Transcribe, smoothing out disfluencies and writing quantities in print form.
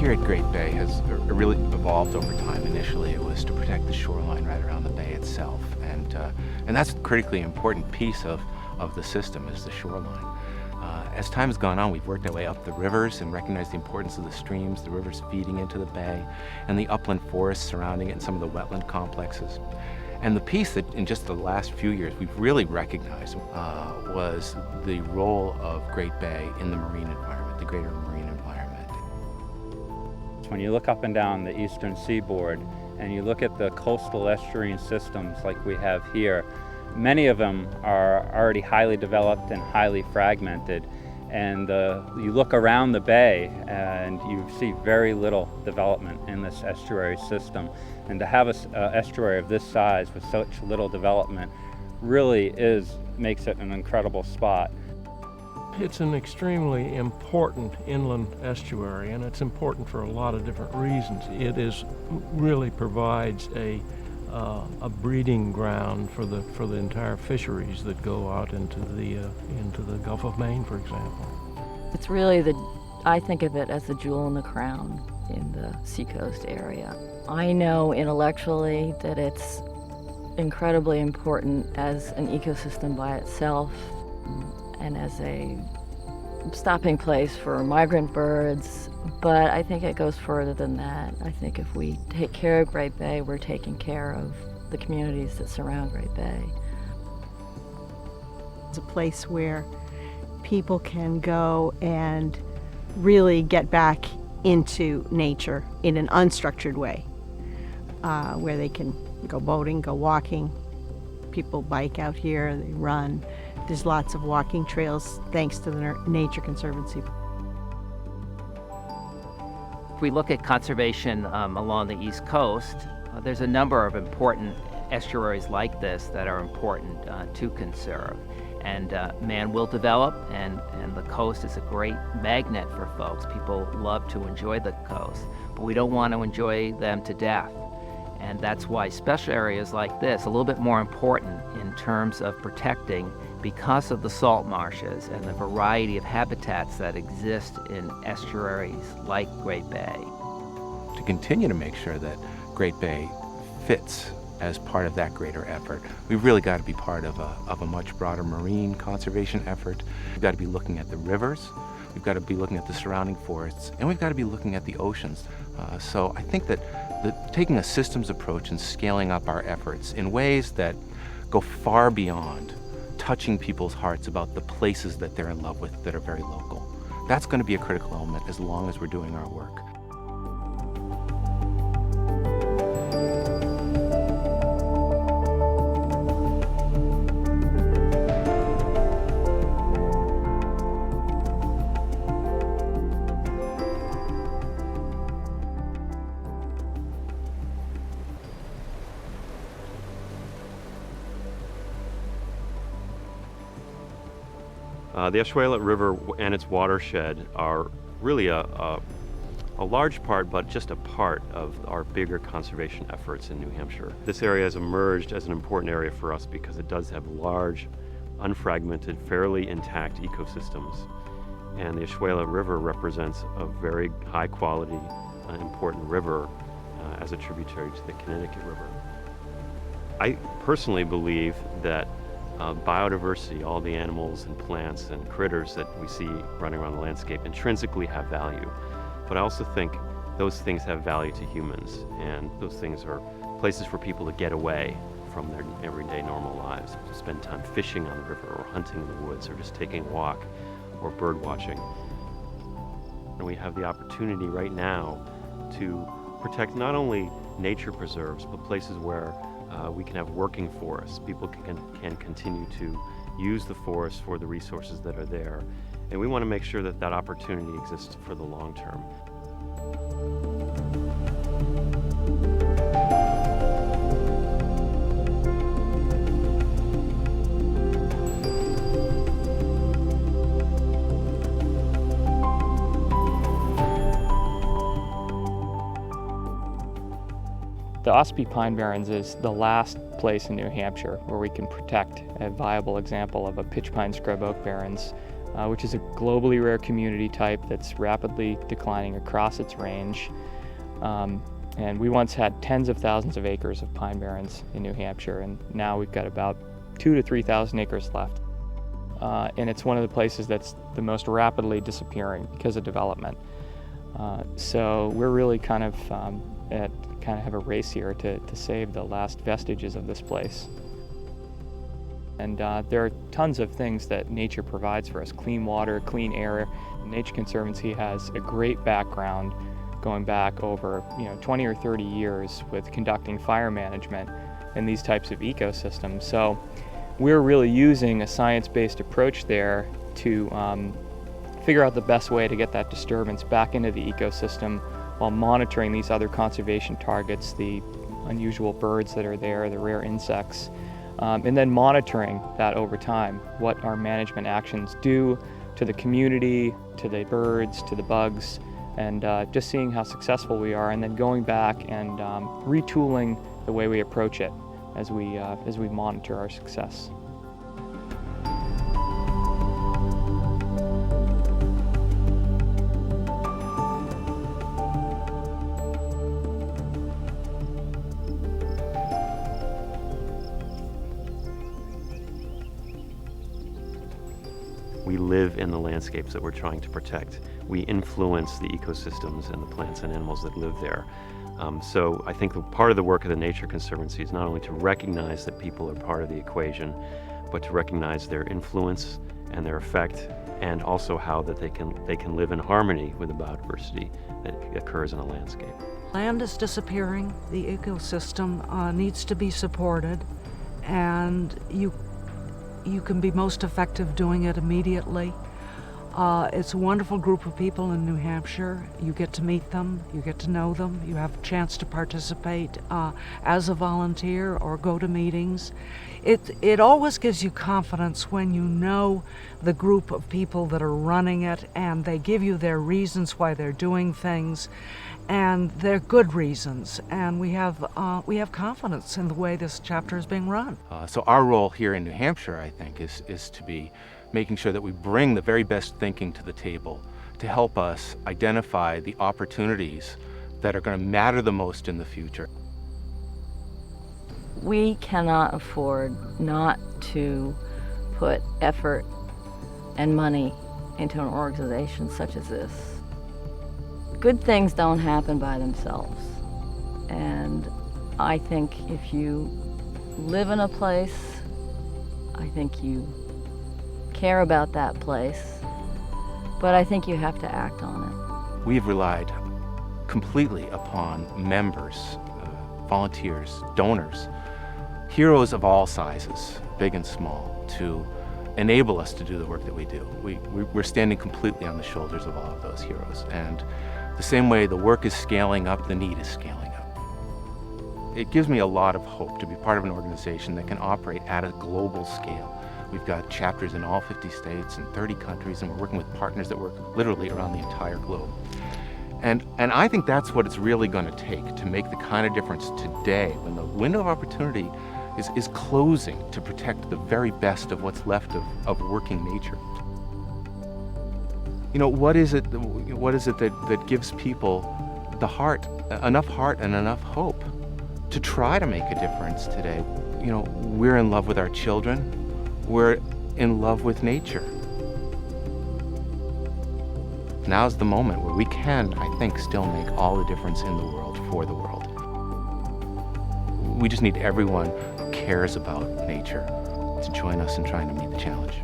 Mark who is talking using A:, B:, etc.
A: here at Great Bay has really evolved over time. Initially, it was to protect the shoreline right around the bay itself, and that's a critically important piece of the system is the shoreline. As time has gone on, we've worked our way up the rivers and recognized the importance of the streams, the rivers feeding into the bay, and the upland forests surrounding it and some of the wetland complexes. And the piece that in just the last few years we've really recognized was the role of Great Bay in the marine environment, the greater marine environment.
B: When you look up and down the eastern seaboard and you look at the coastal estuarine systems like we have here, many of them are already highly developed and highly fragmented. And you look around the bay and you see very little development in this estuary system. And to have an estuary of this size with such little development really makes it an incredible spot.
C: It's an extremely important inland estuary, and it's important for a lot of different reasons. It really provides a breeding ground for the entire fisheries that go out into the Gulf of Maine, for example.
D: It's really I think of it as the jewel in the crown in the Seacoast area. I know intellectually that it's incredibly important as an ecosystem by itself and as a stopping place for migrant birds, but I think it goes further than that. I think if we take care of Great Bay, we're taking care of the communities that surround Great Bay.
E: It's a place where people can go and really get back into nature in an unstructured way, where they can go boating, go walking. People bike out here, they run. There's lots of walking trails thanks to the Nature Conservancy.
F: If we look at conservation along the East Coast, there's a number of important estuaries like this that are important to conserve. And man will develop, and the coast is a great magnet for folks. People love to enjoy the coast, but we don't want to enjoy them to death. And that's why special areas like this are a little bit more important in terms of protecting because of the salt marshes and the variety of habitats that exist in estuaries like Great Bay.
A: To continue to make sure that Great Bay fits as part of that greater effort, we've really got to be part of a much broader marine conservation effort. We've got to be looking at the rivers, we've got to be looking at the surrounding forests, and we've got to be looking at the oceans. So I think that taking a systems approach and scaling up our efforts in ways that go far beyond touching people's hearts about the places that they're in love with that are very local. That's going to be a critical element as long as we're doing our work.
G: The Osceola River and its watershed are really a large part, but just a part of our bigger conservation efforts in New Hampshire. This area has emerged as an important area for us because it does have large, unfragmented, fairly intact ecosystems. And the Osceola River represents a very high quality, important river as a tributary to the Connecticut River. I personally believe that biodiversity, all the animals and plants and critters that we see running around the landscape intrinsically have value. But I also think those things have value to humans, and those things are places for people to get away from their everyday normal lives, to spend time fishing on the river or hunting in the woods or just taking a walk or bird watching. And we have the opportunity right now to protect not only nature preserves, but places where we can have working forests. People can continue to use the forest for the resources that are there. And we want to make sure that that opportunity exists for the long term.
H: The Ospey Pine Barrens is the last place in New Hampshire where we can protect a viable example of a pitch pine scrub oak barrens which is a globally rare community type that's rapidly declining across its range. And we once had tens of thousands of acres of pine barrens in New Hampshire, and now we've got about 2,000 to 3,000 acres left. And it's one of the places that's the most rapidly disappearing because of development. So we're really kind of have a race here to save the last vestiges of this place. And there are tons of things that nature provides for us: clean water, clean air. Nature Conservancy has a great background going back over 20 or 30 years with conducting fire management in these types of ecosystems. So we're really using a science-based approach there to figure out the best way to get that disturbance back into the ecosystem while monitoring these other conservation targets, the unusual birds that are there, the rare insects, and then monitoring that over time, what our management actions do to the community, to the birds, to the bugs, and just seeing how successful we are, and then going back and retooling the way we approach it as we monitor our success.
G: We live in the landscapes that we're trying to protect. We influence the ecosystems and the plants and animals that live there. So I think part of the work of the Nature Conservancy is not only to recognize that people are part of the equation, but to recognize their influence and their effect, and also how that they can live in harmony with the biodiversity that occurs in a landscape.
I: Land is disappearing. The ecosystem needs to be supported, and you can be most effective doing it immediately. It's a wonderful group of people in New Hampshire. You get to meet them, you get to know them, you have a chance to participate as a volunteer or go to meetings. It always gives you confidence when you know the group of people that are running it, and they give you their reasons why they're doing things, and they're good reasons, and we have confidence in the way this chapter is being run.
A: So our role here in New Hampshire, I think, is to be making sure that we bring the very best thinking to the table to help us identify the opportunities that are going to matter the most in the future.
D: We cannot afford not to put effort and money into an organization such as this. Good things don't happen by themselves. And I think if you live in a place, I think you care about that place, but I think you have to act on it.
A: We've relied completely upon members, volunteers, donors, heroes of all sizes, big and small, to enable us to do the work that we do. We're standing completely on the shoulders of all of those heroes. And the same way the work is scaling up, the need is scaling up. It gives me a lot of hope to be part of an organization that can operate at a global scale. We've got chapters in all 50 states and 30 countries, and we're working with partners that work literally around the entire globe. And I think that's what it's really going to take to make the kind of difference today, when the window of opportunity is closing to protect the very best of what's left of working nature. What is it that gives people the heart, enough heart and enough hope to try to make a difference today? We're in love with our children. We're in love with nature. Now's the moment where we can, I think, still make all the difference in the world for the world. We just need everyone who cares about nature to join us in trying to meet the challenge.